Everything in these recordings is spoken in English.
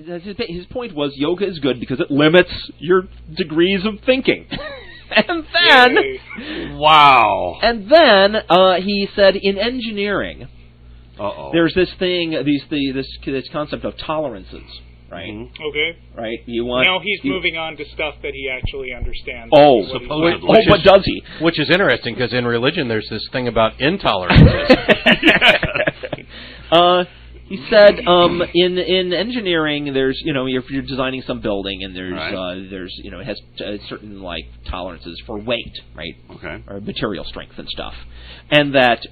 his point was yoga is good because it limits your degrees of thinking. And then, wow. And then he said in engineering, there's this thing, this concept of tolerances, right? Mm-hmm. Okay. Right. You want now he's moving on to stuff that he actually understands. Oh, supposedly. But does he? Which is interesting because in religion there's this thing about intolerances. He said, in engineering, there's, if you're designing some building and there's, it has certain tolerances for weight, right? Okay. Or material strength and stuff, and that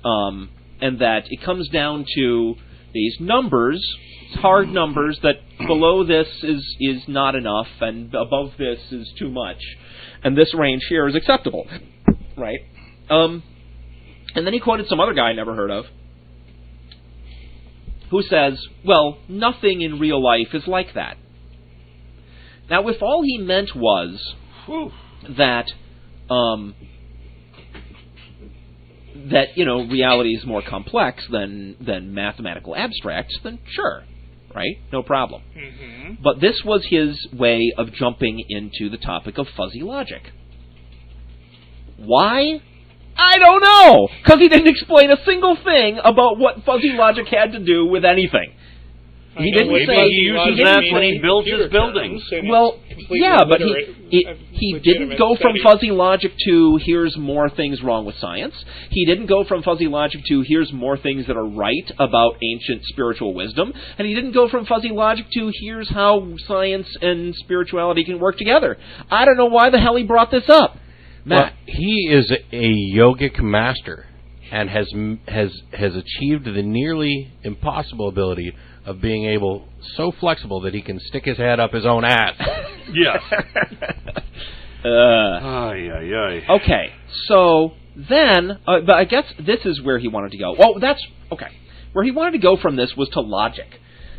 it comes down to these numbers, hard numbers that below this is not enough and above this is too much, and this range here is acceptable, right? And then he quoted some other guy I never heard of, who says, well, nothing in real life is like that. Now, if all he meant was that reality is more complex than mathematical abstracts, then sure, right? No problem. Mm-hmm. But this was his way of jumping into the topic of fuzzy logic. Why? I don't know, because he didn't explain a single thing about what fuzzy logic had to do with anything. He didn't maybe say he uses that when he builds his buildings. Well, yeah, but he didn't go from fuzzy logic to here's more things wrong with science. He didn't go from fuzzy logic to here's more things that are right about ancient spiritual wisdom. And he didn't go from fuzzy logic to here's how science and spirituality can work together. I don't know why the hell he brought this up. Matt. Well, he is a yogic master and has achieved the nearly impossible ability of being able so flexible that he can stick his head up his own ass. Yes. Okay, so then, but I guess this is where he wanted to go. Well, that's okay. Where he wanted to go from this was to logic,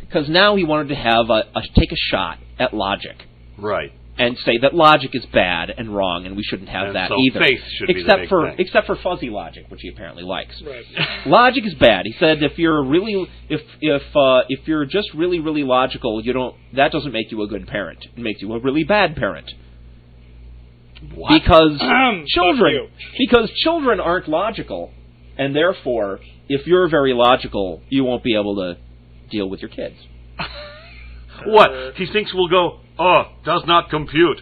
because now he wanted to have take a shot at logic. Right. And say that logic is bad and wrong, and we shouldn't have that either. Faith should be the big thing. Except for fuzzy logic, which he apparently likes. Right. Logic is bad. He said if you're if you're just really logical, that doesn't make you a good parent. It makes you a really bad parent. What? Because children aren't logical, and therefore, if you're very logical, you won't be able to deal with your kids. What? He thinks we'll go, does not compute.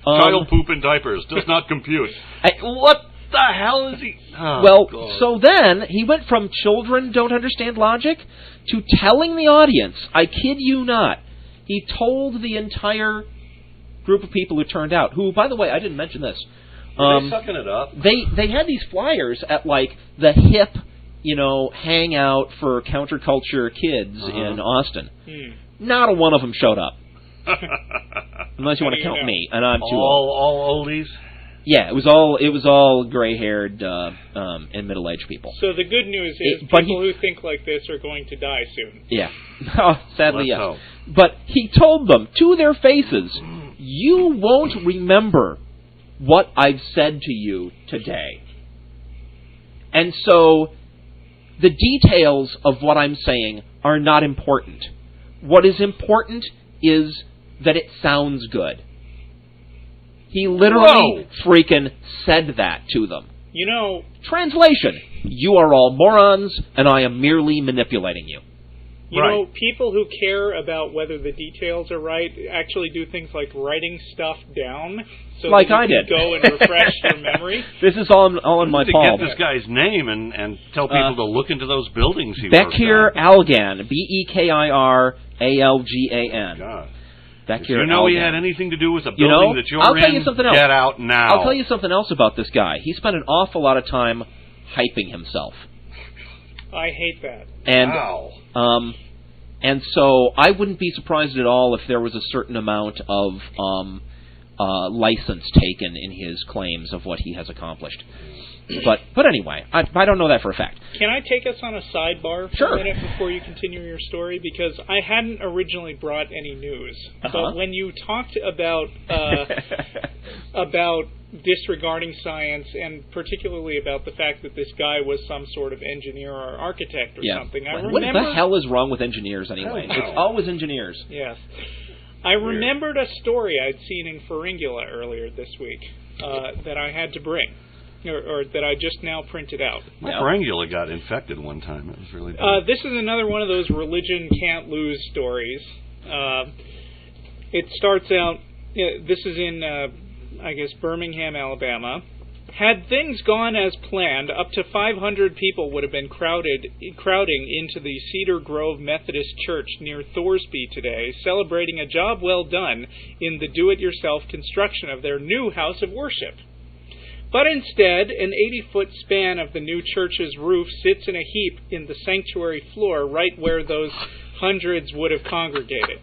Child poop in diapers, does not compute. What the hell is he... God. So then, he went from children don't understand logic to telling the audience, I kid you not, he told the entire group of people who turned out, who, by the way, I didn't mention this. Are they sucking it up? They had these flyers at, the hip, hangout for counterculture kids in Austin. Not a one of them showed up. Unless you want to count me, and I'm too old. All oldies? Yeah, it was all gray-haired and middle-aged people. So the good news is people who think like this are going to die soon. Yeah. Sadly, yes. Hope. But he told them to their faces, you won't remember what I've said to you today. And so the details of what I'm saying are not important. What is important is that it sounds good. He literally freaking said that to them. Translation: you are all morons, and I am merely manipulating you. People who care about whether the details are right actually do things like writing stuff down so like that you I did. Can go and refresh your memory. This is all in my palm. To get this guy's name and tell people to look into those buildings he worked on. Bekir Algan, Bekir Algan. God. Bekir Did you know Algan. he had anything to do with the building that you're I'll tell in? you something else. Get out now. I'll tell you something else about this guy. He spent an awful lot of time hyping himself. I hate that. And and so I wouldn't be surprised at all if there was a certain amount of license taken in his claims of what he has accomplished. But anyway, I don't know that for a fact. Can I take us on a sidebar for Sure. a minute before you continue your story? Because I hadn't originally brought any news. But when you talked about disregarding science, and particularly about the fact that this guy was some sort of engineer or architect or something, I remember... What the hell is wrong with engineers anyway? It's always engineers. Yes. I remembered a story I'd seen in Pharyngula earlier this week that I had to bring. Or that I just now printed out. My Pharyngula got infected one time. It was really bad. This is another one of those religion can't lose stories. It starts out, this is in, I guess, Birmingham, Alabama. Had things gone as planned, up to 500 people would have been crowding into the Cedar Grove Methodist Church near Thorsby today, celebrating a job well done in the do-it-yourself construction of their new house of worship. But instead, an 80-foot span of the new church's roof sits in a heap in the sanctuary floor right where those hundreds would have congregated.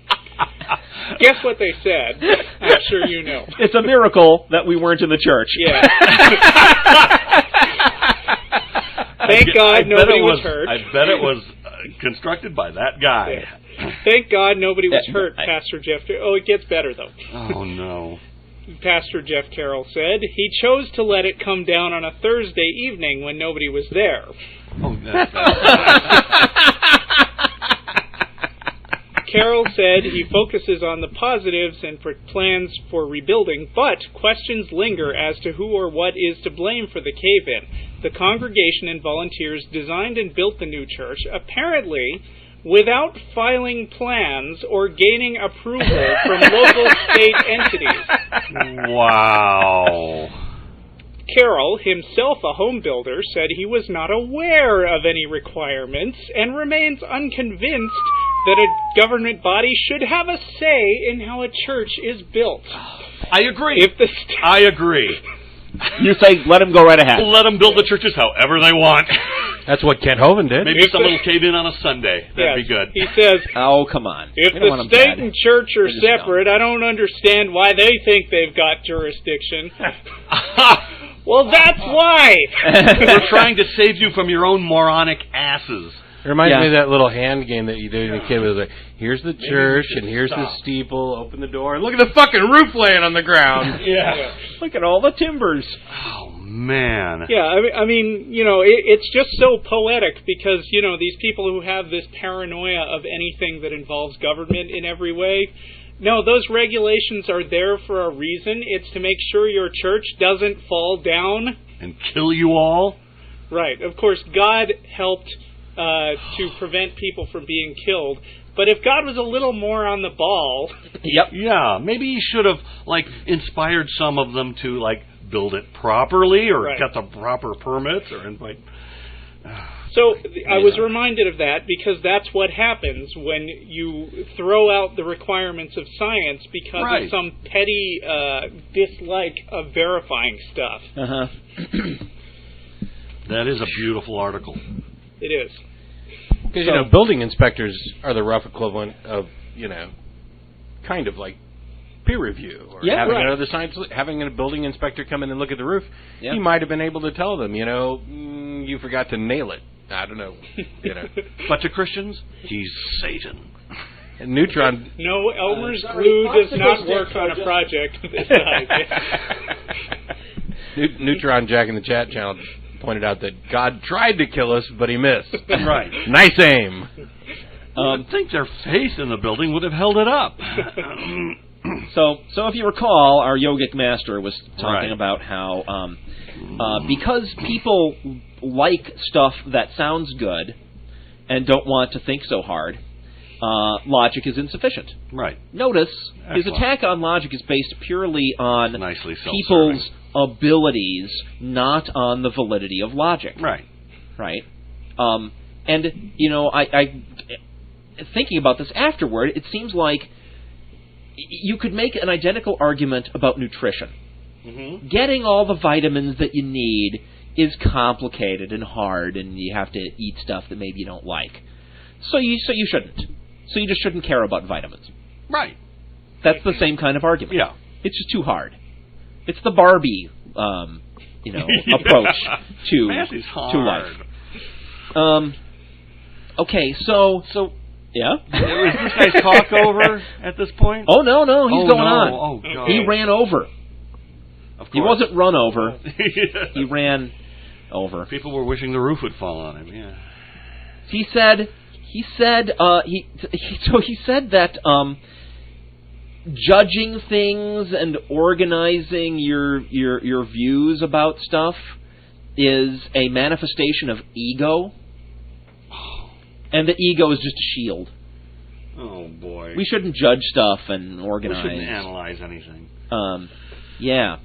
Guess what they said? I'm sure you know. It's a miracle that we weren't in the church. Yeah. Thank God nobody was hurt. I bet it was constructed by that guy. Yeah. Thank God nobody was hurt, Pastor Jeff. Oh, it gets better, though. Oh, no. Pastor Jeff Carroll said he chose to let it come down on a Thursday evening when nobody was there. Oh, that's Carroll said he focuses on the positives and plans for rebuilding, but questions linger as to who or what is to blame for the cave-in. The congregation and volunteers designed and built the new church, apparently without filing plans or gaining approval from local state entities. Wow. Carroll, himself a home builder, said he was not aware of any requirements and remains unconvinced that a government body should have a say in how a church is built. I agree. I agree. You say let them go right ahead. Let them build the churches however they want. That's what Kent Hovind did. Maybe someone will cave in on a Sunday. That'd be good. He says, "Oh, come on. If the state and church are separate, I don't understand why they think they've got jurisdiction." Well, that's why. We're trying to save you from your own moronic asses. It reminds me of that little hand game that you did as a kid. It was like, here's the church, and here's the steeple, open the door, and look at the fucking roof laying on the ground. Yeah. Look at all the timbers. Oh, man. Yeah, I mean, you know, it's just so poetic because, you know, these people who have this paranoia of anything that involves government in every way, no, those regulations are there for a reason. It's to make sure your church doesn't fall down. And kill you all? Right. Of course, God helped to prevent people from being killed. But if God was a little more on the ball... Yep. Yeah, maybe he should have, like, inspired some of them to, like, build it properly or get the proper permits or invite... So I was reminded of that because that's what happens when you throw out the requirements of science because of some petty dislike of verifying stuff. Uh-huh. That is a beautiful article. It is. Because, you know, building inspectors are the rough equivalent of, you know, kind of like peer review or having a building inspector come in and look at the roof. Yeah. He might have been able to tell them, you know, you forgot to nail it. I don't know. You know. But to Christians, he's Satan. And Neutron. No, Elmer's glue does not work on a project this size. Neutron Jack in the chat channel pointed out that God tried to kill us, but he missed. Right. Nice aim. I think their faith in the building would have held it up. So if you recall, our yogic master was talking about how because people like stuff that sounds good and don't want to think so hard, logic is insufficient. Right. Notice his attack on logic is based purely on nicely people's abilities, not on the validity of logic. Right. Right. And you know, I thinking about this afterward, it seems like you could make an identical argument about nutrition. Mm-hmm. Getting all the vitamins that you need is complicated and hard, and you have to eat stuff that maybe you don't like. So you shouldn't. So you just shouldn't care about vitamins. Right. That's the same kind of argument. Yeah. It's just too hard. It's the Barbie approach to Math is hard. to life. Okay, so yeah. Is this guy's talk over at this point? Oh no, he's going on. Oh God. He ran over. Of course. He wasn't run over. He ran over. People were wishing the roof would fall on him. Yeah. He said that judging things and organizing your views about stuff is a manifestation of ego, and the ego is just a shield. Oh boy. We shouldn't judge stuff and organize. We shouldn't analyze anything. Yeah.